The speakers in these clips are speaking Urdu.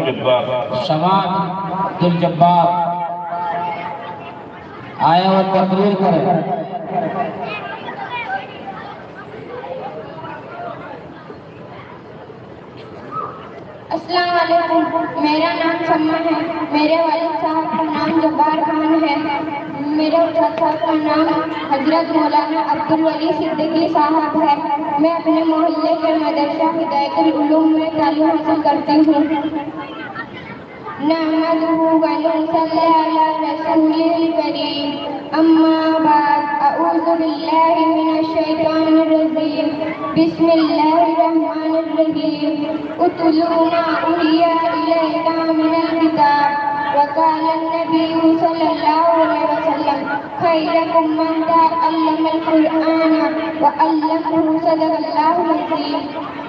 عبد الجبار آئے اور تقریر کریں۔ السلام علیکم، میرا نام سما ہے، میرے والد صاحب کا نام جبار خان ہے، میرے استاد صاحب کا نام حضرت مولانا عبدالولی صدیقی صاحب ہے۔ میں اپنے محلے کے مدرسہ ہدایت العلوم میں تعلیم حاصل کرتی ہوں۔ نحمدہ ونصلی علی رسولہ الکریم، اما بعد، اعوذ باللہ من الشیطان الرجیم، بسم اللہ الرحمن الرحیم، اتلو ما اوحی الیک من الکتاب، وقال النبی صلی اللہ علیہ وسلم خیرکم من تعلم القرآن وعلمہ، صدق اللہ العظیم۔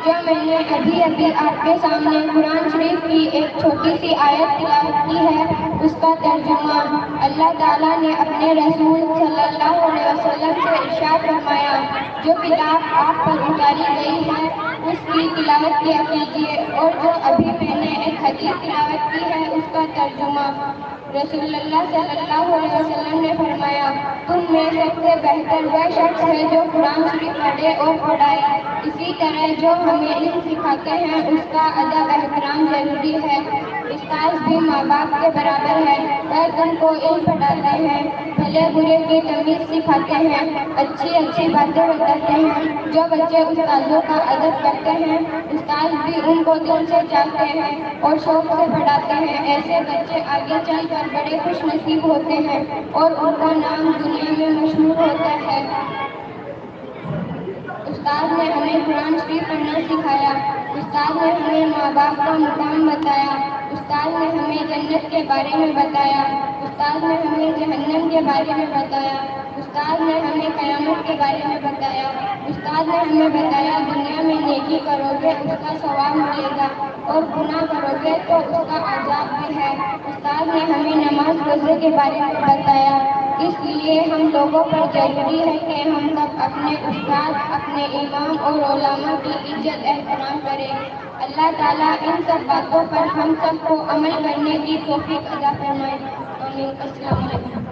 جو میں نے ابھی آپ کے سامنے قرآن شریف کی ایک چھوٹی سی آیت تلاوت کی ہے، اس کا ترجمہ اللہ تعالیٰ نے اپنے رسول صلی اللہ علیہ وسلم سے ارشاد فرمایا، جو کتاب آپ پر اتاری گئی ہے اس کی تلاوت کیا کیجیے، اور جو ابھی میں نے ایک حدیث تلاوت کی ہے اس کا ترجمہ رسول اللہ صلی اللہ علیہ وسلم نے فرمایا، تم میں سب سے بہتر وہ شخص ہے جو قرآن شریف پڑھے اور پڑھائے۔ اسی طرح جو ہمیں علم سکھاتے ہیں اس کا ادب احترام ضروری ہے۔ استاد بھی ماں باپ کے برابر ہے، وہ تم کو علم پڑھاتے ہیں، بھلے برے کی تمیز سکھاتے ہیں، اچھی باتیں بتاتے ہیں۔ جو بچے استادوں کا ادب کرتے ہیں استاد بھی ان کو دل سے چاہتے ہیں اور شوق سے پڑھاتے ہیں۔ ایسے بچے آگے چل کر بڑے خوش نصیب ہوتے ہیں اور ان کا نام دنیا میں مشہور ہوتا ہے۔ استاد نے ہمیں قرآن شریف پڑھنا سکھایا، استاد نے ہمیں ماں باپ کا مقام بتایا، استاد نے ہمیں جنت کے بارے میں بتایا، استاد نے ہمیں جہنم کے بارے میں بتایا، استاد نے ہمیں قیامت کے بارے میں بتایا، استاد نے ہمیں بتایا دنیا میں نیکی کرو گے اس کا ثواب ملے گا اور گناہ کرو گے تو اس کا عذاب بھی ہے۔ استاد نے ہمیں نماز روزے کے بارے میں بتایا۔ اس لیے ہم لوگوں پر ضروری ہے کہ ہم سب اپنے استاد، اپنے امام اور علماء کی عزت احترام کریں۔ اللہ تعالیٰ ان سب باتوں پر ہم سب کو عمل کرنے کی توفیق عطا فرمائے۔ آمین۔ السلام علیکم۔